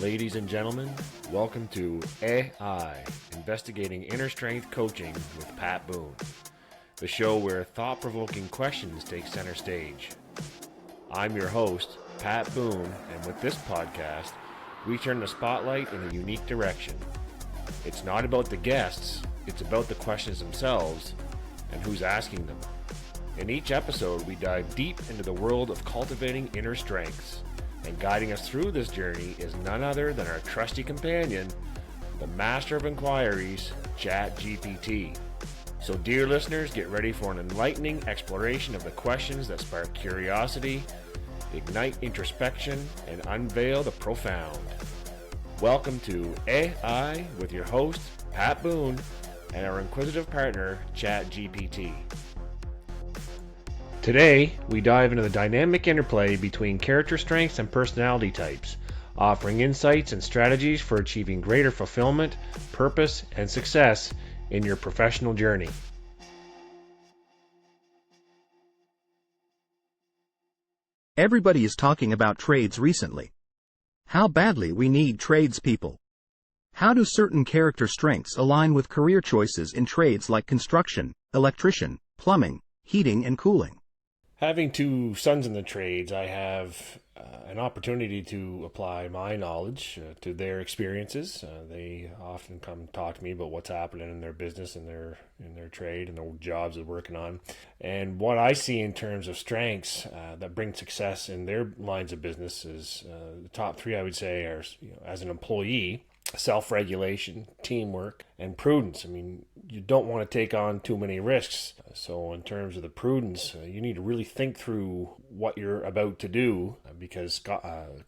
Ladies and gentlemen, welcome to AI, Investigating Inner Strength Coaching with Pat Boone, the show where thought-provoking questions take center stage. I'm your host, Pat Boone, and with this podcast, we turn the spotlight in a unique direction. It's not about the guests, it's about the questions themselves and who's asking them. In each episode, we dive deep into the world of cultivating inner strengths. And guiding us through this journey is none other than our trusty companion, the master of inquiries, ChatGPT. So dear listeners, get ready for an enlightening exploration of the questions that spark curiosity, ignite introspection, and unveil the profound. Welcome to AI with your host, Pat Boone, and our inquisitive partner, ChatGPT. Today, we dive into the dynamic interplay between character strengths and personality types, offering insights and strategies for achieving greater fulfillment, purpose, and success in your professional journey. Everybody is talking about trades recently. How badly we need tradespeople. How do certain character strengths align with career choices in trades like construction, electrician, plumbing, heating, and cooling? Having two sons in the trades, I have an opportunity to apply my knowledge to their experiences. They often come talk to me about what's happening in their business, in their trade, and the jobs they're working on. And what I see in terms of strengths that bring success in their lines of business is the top three, I would say, are as an employee: self-regulation, teamwork, and prudence. I mean, you don't want to take on too many risks. So in terms of the prudence, you need to really think through what you're about to do because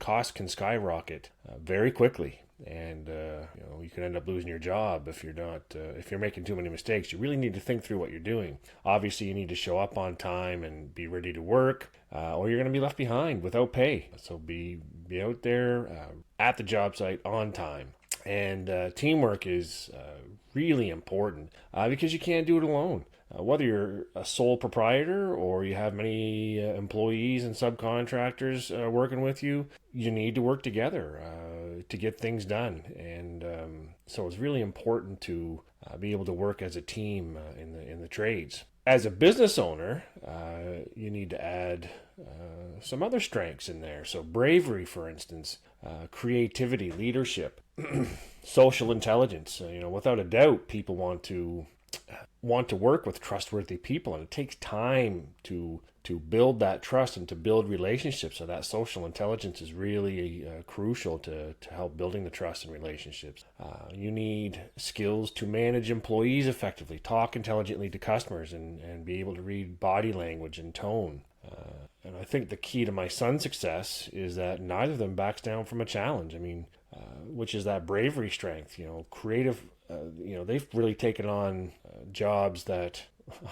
costs can skyrocket very quickly. And you can end up losing your job if you're making too many mistakes. You really need to think through what you're doing. Obviously, you need to show up on time and be ready to work, or you're going to be left behind without pay. So be out there at the job site on time. And teamwork is really important because you can't do it alone. Whether you're a sole proprietor or you have many employees and subcontractors working with you, you need to work together to get things done. And so it's really important to be able to work as a team in the trades. As a business owner, you need to add some other strengths in there. So bravery, for instance, creativity, leadership, social intelligence. Without a doubt, people want to work with trustworthy people, and it takes time to build that trust and to build relationships. So that social intelligence is really crucial to help building the trust and relationships. You need skills to manage employees effectively, talk intelligently to customers, and be able to read body language and tone. And I think the key to my son's success is that neither of them backs down from a challenge. I mean, which is that bravery strength, creative. They've really taken on jobs that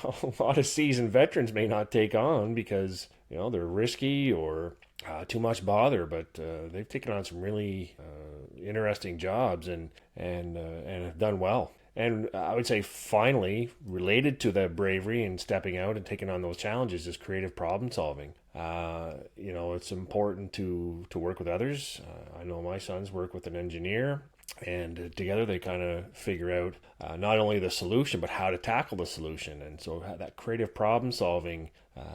a lot of seasoned veterans may not take on because, they're risky or too much bother, but they've taken on some really interesting jobs and have done well. And I would say finally, related to that bravery and stepping out and taking on those challenges is creative problem solving. It's important to work with others. I know my sons work with an engineer, and together they kind of figure out not only the solution, but how to tackle the solution. And so that creative problem solving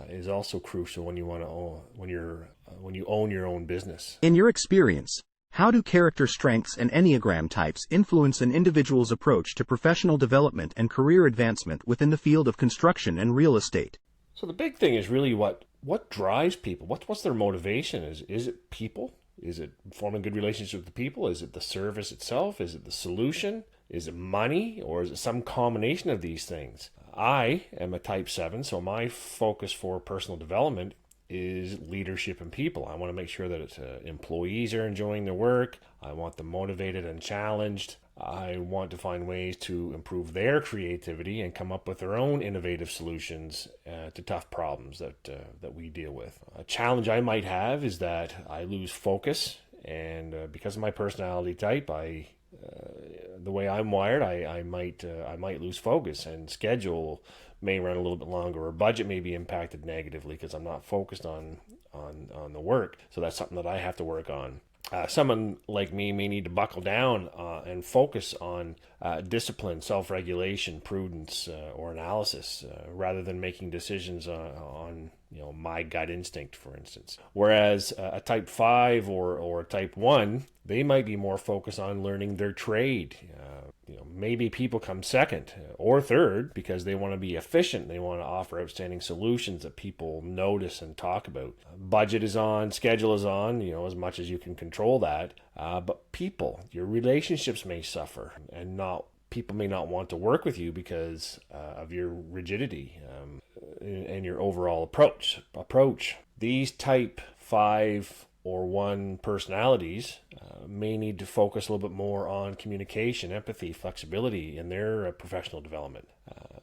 is also crucial when you own your own business. In your experience, how do character strengths and Enneagram types influence an individual's approach to professional development and career advancement within the field of construction and real estate? So the big thing is really what drives people. What's their motivation? Is it people? Is it forming good relationships with the people? Is it the service itself? Is it the solution? Is it money? Or is it some combination of these things? I am a type 7, so my focus for personal development is leadership and people. I want to make sure that employees are enjoying their work. I want them motivated and challenged. I want to find ways to improve their creativity and come up with their own innovative solutions to tough problems that we deal with. A challenge I might have is that I lose focus, and because of my personality type, the way I'm wired, I might lose focus, and schedule may run a little bit longer, or budget may be impacted negatively because I'm not focused on the work. So that's something that I have to work on. Someone like me may need to buckle down and focus on discipline, self-regulation, prudence, or analysis, rather than making decisions on my gut instinct, for instance. Whereas a type 5 or a type 1, they might be more focused on learning their trade. Maybe people come second or third because they want to be efficient. They want to offer outstanding solutions that people notice and talk about. Budget is on, schedule is on, as much as you can control that. But people, your relationships may suffer, and not people may not want to work with you because of your rigidity and your overall approach. These type 5 or 1 personalities may need to focus a little bit more on communication, empathy, flexibility in their professional development.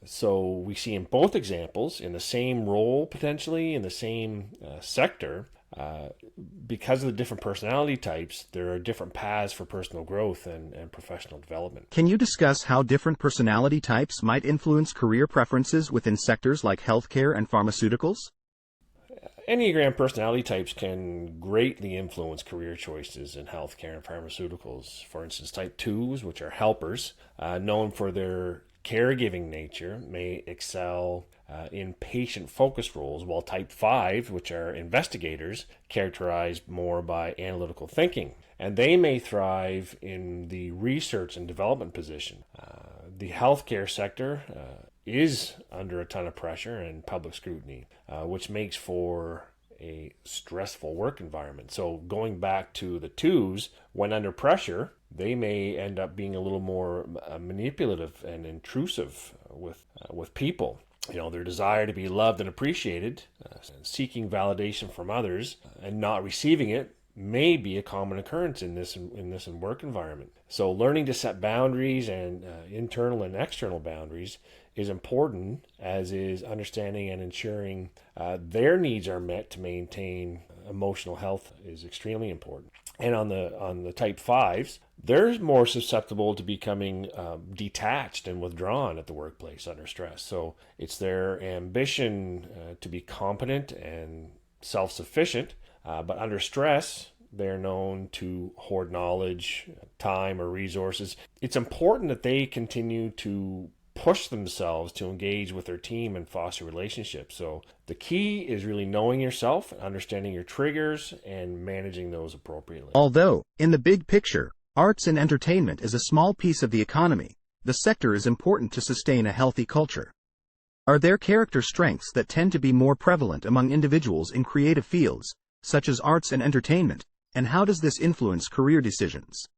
So we see in both examples, in the same role potentially, in the same sector, because of the different personality types, there are different paths for personal growth and professional development. Can you discuss how different personality types might influence career preferences within sectors like healthcare and pharmaceuticals? Enneagram personality types can greatly influence career choices in healthcare and pharmaceuticals. For instance, type 2s, which are helpers, known for their caregiving nature, may excel in patient-focused roles, while type 5, which are investigators, characterized more by analytical thinking. And they may thrive in the research and development position. The healthcare sector is under a ton of pressure and public scrutiny, which makes for a stressful work environment. So going back to the 2s, when under pressure, they may end up being a little more manipulative and intrusive with people. Their desire to be loved and appreciated, seeking validation from others, and not receiving it may be a common occurrence in this work environment. So learning to set boundaries and internal and external boundaries is important, as is understanding and ensuring their needs are met to maintain emotional health is extremely important. And on the type 5s, they're more susceptible to becoming detached and withdrawn at the workplace under stress. So it's their ambition to be competent and self-sufficient, but under stress, they're known to hoard knowledge, time, or resources. It's important that they continue to push themselves to engage with their team and foster relationships. So the key is really knowing yourself, understanding your triggers, and managing those appropriately. Although, in the big picture, arts and entertainment is a small piece of the economy, the sector is important to sustain a healthy culture. Are there character strengths that tend to be more prevalent among individuals in creative fields, such as arts and entertainment, and how does this influence career decisions?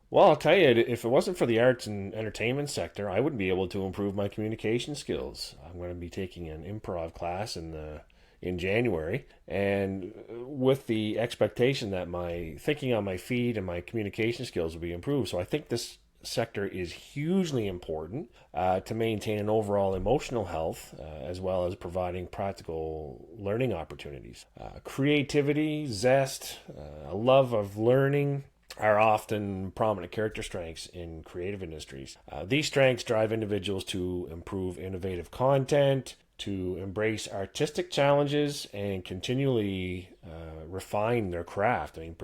Well, I'll tell you, if it wasn't for the arts and entertainment sector, I wouldn't be able to improve my communication skills. I'm going to be taking an improv class in January, and with the expectation that my thinking on my feet and my communication skills will be improved. So I think this sector is hugely important to maintain an overall emotional health, as well as providing practical learning opportunities. Creativity, zest, a love of learning are often prominent character strengths in creative industries. These strengths drive individuals to improve innovative content, to embrace artistic challenges, and continually refine their craft. I mean,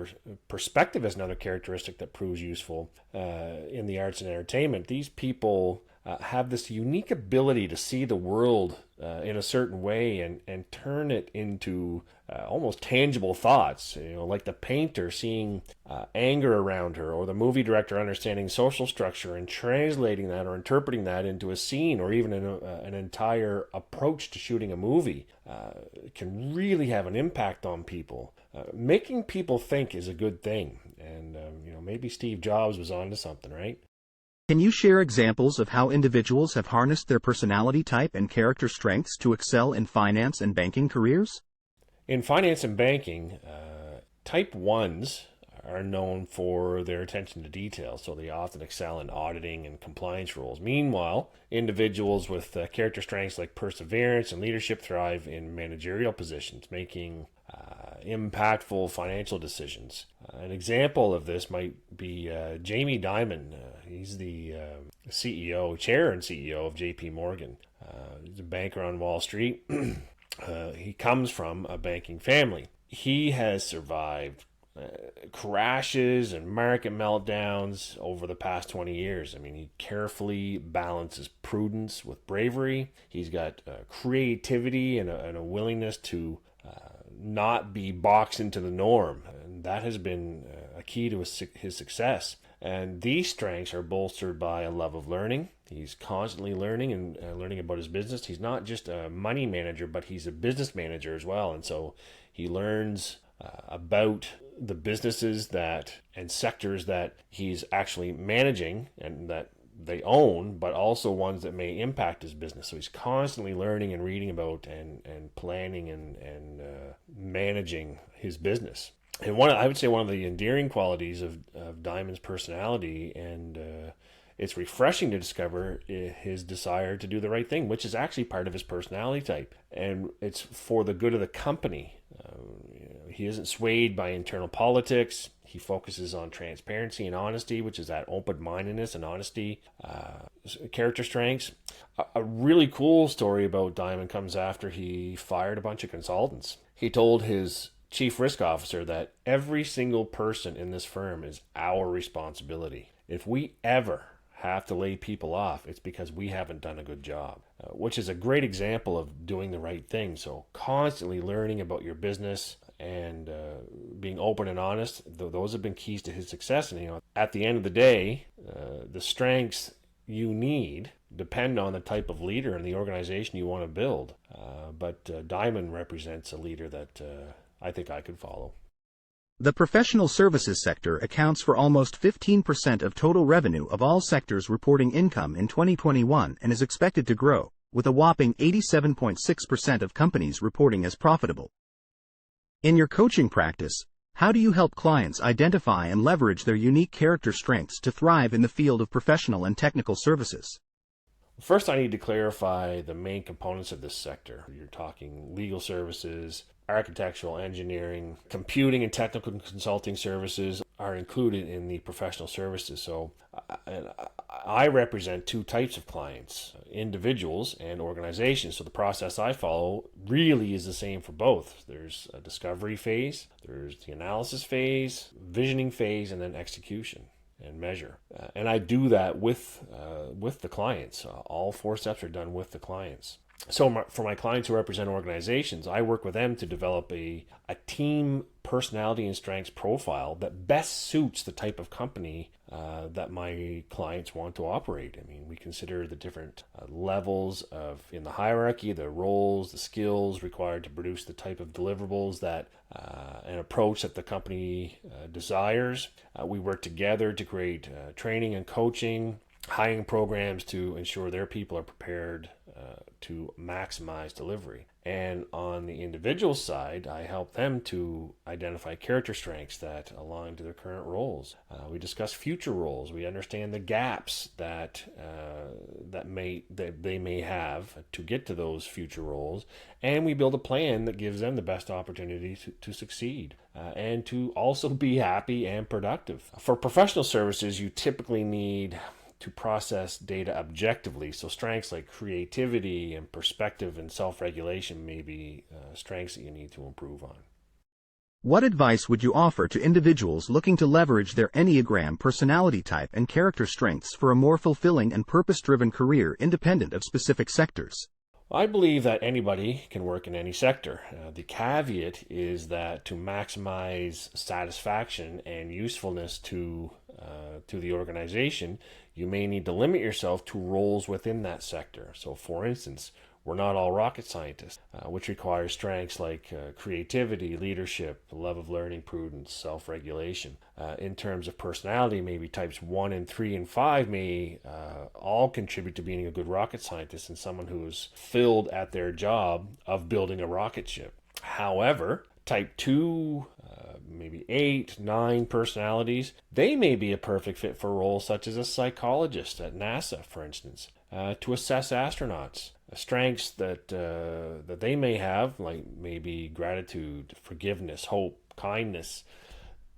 perspective is another characteristic that proves useful in the arts and entertainment. These people have this unique ability to see the world in a certain way and turn it into almost tangible thoughts, like the painter seeing anger around her, or the movie director understanding social structure and translating that or interpreting that into a scene, or even an entire approach to shooting a movie. Can really have an impact on people. Making people think is a good thing, and maybe Steve Jobs was onto something, right? Can you share examples of how individuals have harnessed their personality type and character strengths to excel in finance and banking careers? In finance and banking, type 1s are known for their attention to detail, so they often excel in auditing and compliance roles. Meanwhile, individuals with character strengths like perseverance and leadership thrive in managerial positions, making impactful financial decisions. An example of this might be Jamie Dimon. He's the chair and CEO of JP Morgan. He's a banker on Wall Street. He comes from a banking family. He has survived crashes and market meltdowns over the past 20 years. I mean, he carefully balances prudence with bravery. He's got creativity and a willingness to not be boxed into the norm. And that has been a key to his success. And these strengths are bolstered by a love of learning. He's constantly learning and learning about his business. He's not just a money manager, but he's a business manager as well. And so he learns about the businesses that and sectors that he's actually managing and that they own, but also ones that may impact his business. So he's constantly learning and reading about and planning and managing his business. And I would say one of the endearing qualities of Diamond's personality, and it's refreshing to discover his desire to do the right thing, which is actually part of his personality type, and it's for the good of the company. He isn't swayed by internal politics. He focuses on transparency and honesty, which is that open-mindedness and honesty, character strengths. A really cool story about Diamond comes after he fired a bunch of consultants. He told his chief risk officer that every single person in this firm is our responsibility. If we ever have to lay people off, it's because we haven't done a good job, which is a great example of doing the right thing. So constantly learning about your business and being open and honest, those have been keys to his success. And at the end of the day, the strengths you need depend on the type of leader and the organization you want to build. But Diamond represents a leader that I think I could follow. The professional services sector accounts for almost 15% of total revenue of all sectors reporting income in 2021 and is expected to grow, with a whopping 87.6% of companies reporting as profitable. In your coaching practice, how do you help clients identify and leverage their unique character strengths to thrive in the field of professional and technical services? First, I need to clarify the main components of this sector. You're talking legal services, architectural, engineering, computing, and technical consulting services are included in the professional services. So I represent two types of clients, individuals and organizations. So the process I follow really is the same for both. There's a discovery phase, there's the analysis phase, visioning phase, and then execution and measure. And I do that with the clients. All four steps are done with the clients. So for my clients who represent organizations, I work with them to develop a team personality and strengths profile that best suits the type of company that my clients want to operate. I mean, we consider the different levels in the hierarchy, the roles, the skills required to produce the type of deliverables that an approach that the company desires. We work together to create training and coaching, hiring programs to ensure their people are prepared to maximize delivery. And on the individual side, I help them to identify character strengths that align to their current roles. We discuss future roles. We understand the gaps that they may have to get to those future roles, and we build a plan that gives them the best opportunity to succeed and to also be happy and productive. For professional services, you typically need to process data objectively. So strengths like creativity and perspective and self-regulation may be strengths that you need to improve on. What advice would you offer to individuals looking to leverage their Enneagram personality type and character strengths for a more fulfilling and purpose-driven career independent of specific sectors? I believe that anybody can work in any sector. The caveat is that to maximize satisfaction and usefulness to the organization, you may need to limit yourself to roles within that sector. So, for instance, we're not all rocket scientists, which requires strengths like creativity, leadership, love of learning, prudence, self-regulation. In terms of personality, maybe types 1 and 3 and 5 may all contribute to being a good rocket scientist and someone who's filled at their job of building a rocket ship. However, type 2, maybe 8, 9 personalities, they may be a perfect fit for roles such as a psychologist at NASA, for instance, to assess astronauts. Strengths that they may have, like maybe gratitude, forgiveness, hope, kindness,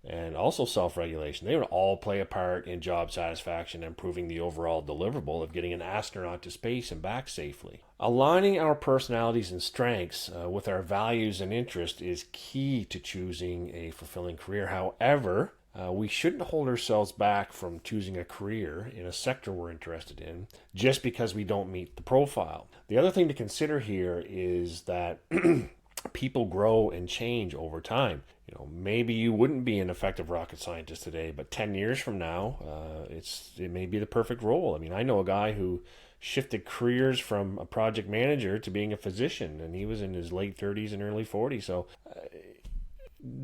and also self-regulation. They would all play a part in job satisfaction and improving the overall deliverable of getting an astronaut to space and back safely. Aligning our personalities and strengths with our values and interests is key to choosing a fulfilling career. However, we shouldn't hold ourselves back from choosing a career in a sector we're interested in just because we don't meet the profile. The other thing to consider here is that people grow and change over time. Maybe you wouldn't be an effective rocket scientist today, but 10 years from now, it may be the perfect role. I mean, I know a guy who shifted careers from a project manager to being a physician, and he was in his late 30s and early 40s. So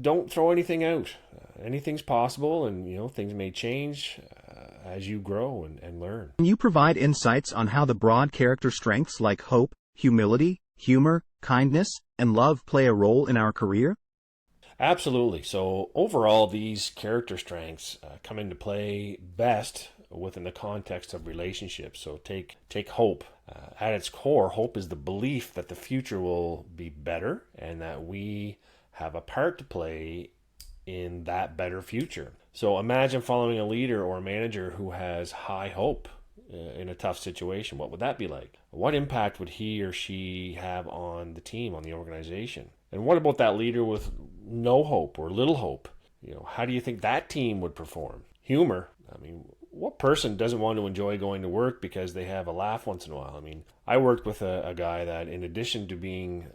don't throw anything out. Anything's possible, and things may change as you grow and learn. Can you provide insights on how the broad character strengths like hope, humility, humor, kindness, and love play a role in our career? Absolutely. So overall, these character strengths come into play best within the context of relationships. So take hope. At its core, hope is the belief that the future will be better and that we have a part to play in that better future. So imagine following a leader or a manager who has high hope in a tough situation. What would that be like? What impact would he or she have on the team, on the organization? And what about that leader with no hope or little hope? How do you think that team would perform? Humor. I mean, what person doesn't want to enjoy going to work because they have a laugh once in a while? I mean, I worked with a guy that, in addition to being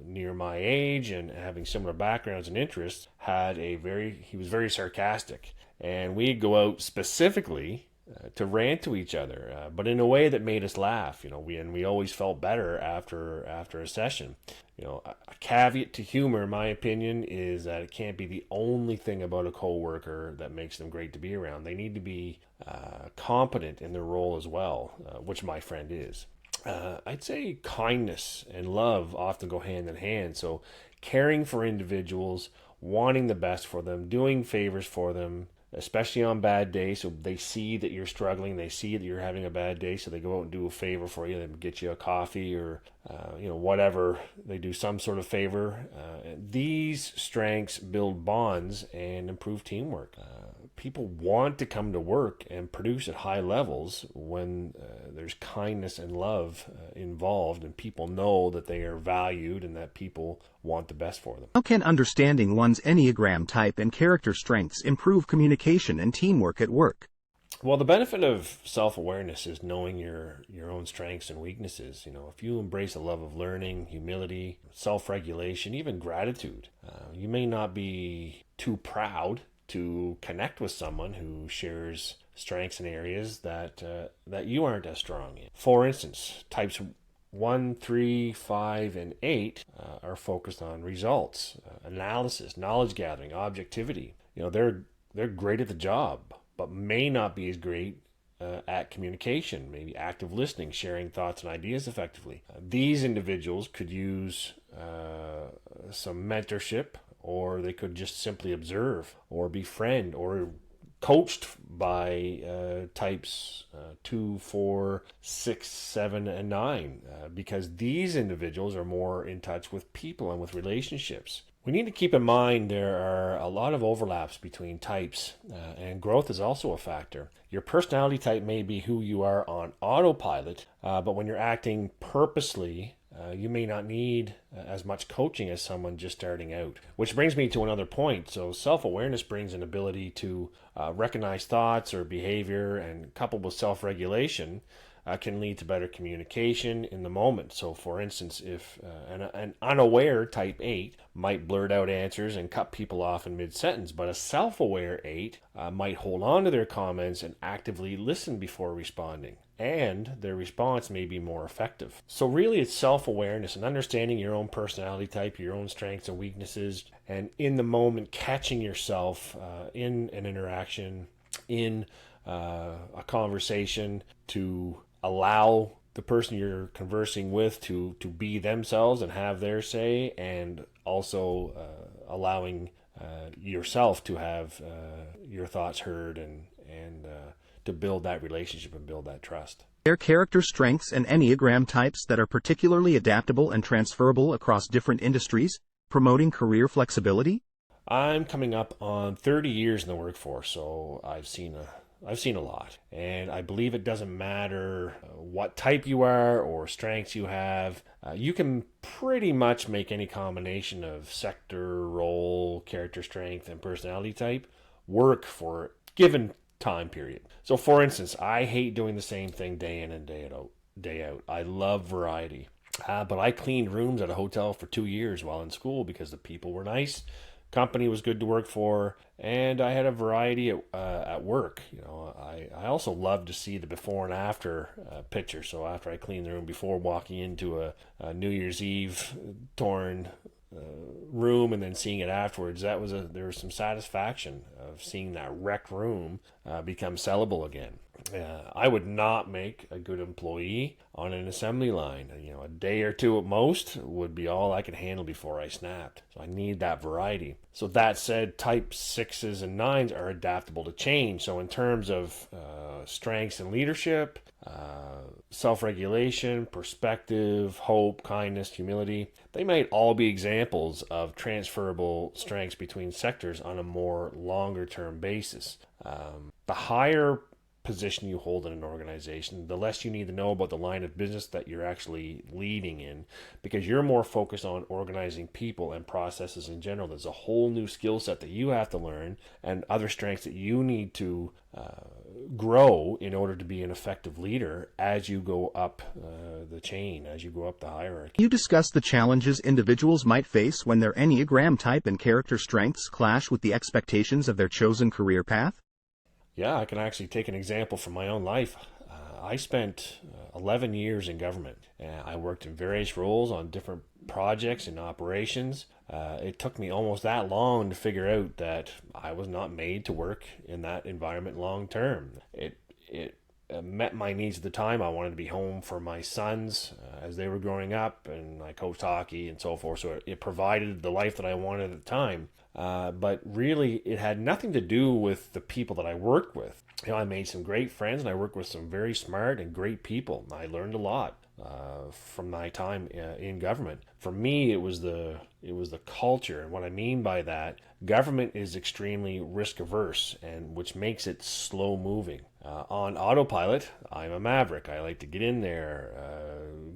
near my age and having similar backgrounds and interests, he was very sarcastic. And we'd go out specifically to rant to each other, but in a way that made us laugh. We always felt better after a session. A caveat to humor, in my opinion, is that it can't be the only thing about a coworker that makes them great to be around. They need to be competent in their role as well, which my friend is. I'd say kindness and love often go hand in hand. So caring for individuals, wanting the best for them, doing favors for them, especially on bad days. So they see that you're struggling, they see that you're having a bad day, so they go out and do a favor for you. They get you a coffee or whatever. They do some sort of favor. These strengths build bonds and improve teamwork. People want to come to work and produce at high levels when there's kindness and love involved, and people know that they are valued and that people want the best for them. How can understanding one's Enneagram type and character strengths improve communication and teamwork at work? Well, the benefit of self-awareness is knowing your own strengths and weaknesses. If you embrace a love of learning, humility, self-regulation, even gratitude, you may not be too proud to connect with someone who shares strengths in areas that you aren't as strong in. For instance, types 1, 3, 5, and 8 are focused on results, analysis, knowledge gathering, objectivity. They're great at the job, but may not be as great at communication, maybe active listening, sharing thoughts and ideas effectively. These individuals could use some mentorship, or they could just simply observe or befriend or coached by types 2, 4, 6, 7, and 9, because these individuals are more in touch with people and with relationships. We need to keep in mind there are a lot of overlaps between types, and growth is also a factor. Your personality type may be who you are on autopilot, but when you're acting purposely, you may not need as much coaching as someone just starting out. Which brings me to another point. So self-awareness brings an ability to recognize thoughts or behavior, and coupled with self-regulation, can lead to better communication in the moment. So for instance, if an unaware type 8 might blurt out answers and cut people off in mid-sentence, but a self-aware 8 might hold on to their comments and actively listen before responding, and their response may be more effective. So really, it's self-awareness and understanding your own personality type, your own strengths and weaknesses, and in the moment catching yourself in an interaction, in a conversation, to allow the person you're conversing with to be themselves and have their say, and also allowing yourself to have your thoughts heard and to build that relationship and build that trust. Are there character strengths and Enneagram types that are particularly adaptable and transferable across different industries, promoting career flexibility? I'm coming up on 30 years in the workforce, so I've seen a lot, and I believe it doesn't matter what type you are or strengths you have. You can pretty much make any combination of sector, role, character strength, and personality type work for a given time period. So, for instance, I hate doing the same thing day in and day out. Day out. I love variety. But I cleaned rooms at a hotel for 2 years while in school because the people were nice, company was good to work for, and I had a variety at work. You know, I also love to see the before and after picture. So after I cleaned the room before walking into a New Year's Eve torn room and then seeing it afterwards, there was some satisfaction of seeing that wrecked room become sellable again. I would not make a good employee on an assembly line. You know, a day or two at most would be all I could handle before I snapped. So I need that variety. So that said, type 6s and 9s are adaptable to change. So in terms of strengths and leadership, self-regulation, perspective, hope, kindness, humility, they might all be examples of transferable strengths between sectors on a more longer term basis. The higher position you hold in an organization, the less you need to know about the line of business that you're actually leading in, because you're more focused on organizing people and processes in general. There's a whole new skill set that you have to learn and other strengths that you need to grow in order to be an effective leader as you go up the chain, as you go up the hierarchy. You discuss the challenges individuals might face when their Enneagram type and character strengths clash with the expectations of their chosen career path. Yeah, I can actually take an example from my own life. I spent 11 years in government. I worked in various roles on different projects and operations. It took me almost that long to figure out that I was not made to work in that environment long term. It met my needs at the time. I wanted to be home for my sons as they were growing up, and I coached hockey and so forth. So it provided the life that I wanted at the time. But really, it had nothing to do with the people that I worked with. You know, I made some great friends, and I worked with some very smart and great people. I learned a lot from my time in government. For me, it was the culture, and what I mean by that, government is extremely risk averse, and which makes it slow moving. On autopilot, I'm a maverick. I like to get in there,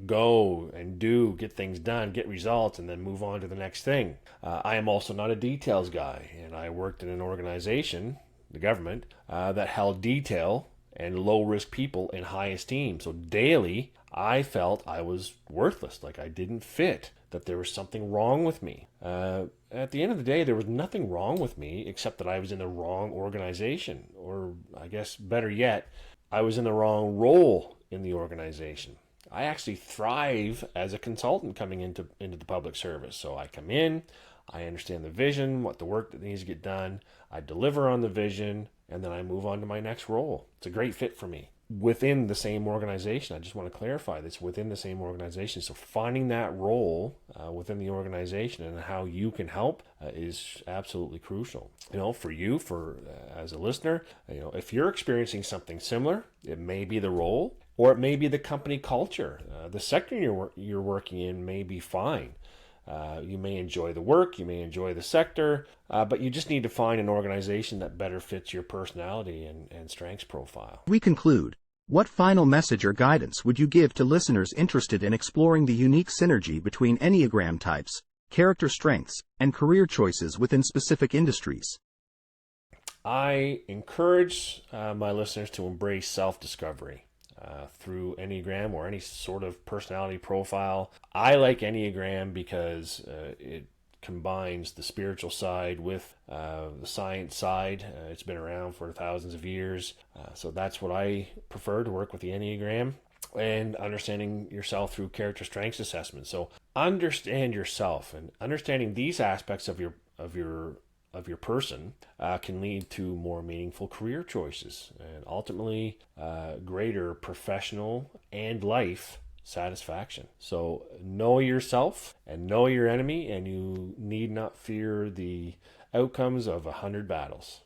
go and get things done, get results, and then move on to the next thing. I am also not a details guy, and I worked in an organization, the government, that held detail and low risk people in high esteem. So daily, I felt I was worthless, like I didn't fit, that there was something wrong with me. At the end of the day, there was nothing wrong with me except that I was in the wrong organization, or I guess better yet, I was in the wrong role in the organization. I actually thrive as a consultant coming into the public service. So I come in, I understand the vision, what the work that needs to get done, I deliver on the vision, and then I move on to my next role. It's a great fit for me within the same organization. I just want to clarify this, within the same organization. So finding that role within the organization and how you can help is absolutely crucial. You know, for you, as a listener, you know, if you're experiencing something similar, it may be the role, or it may be the company culture. The sector you're working in may be fine. You may enjoy the work, you may enjoy the sector, but you just need to find an organization that better fits your personality and strengths profile. We conclude. What final message or guidance would you give to listeners interested in exploring the unique synergy between Enneagram types, character strengths, and career choices within specific industries? I encourage my listeners to embrace self-discovery. Through Enneagram or any sort of personality profile. I like Enneagram because it combines the spiritual side with the science side. It's been around for thousands of years. So that's what I prefer, to work with the Enneagram, and understanding yourself through character strengths assessment. So understand yourself, and understanding these aspects of your person can lead to more meaningful career choices and ultimately greater professional and life satisfaction. So know yourself and know your enemy, and you need not fear the outcomes of 100 battles.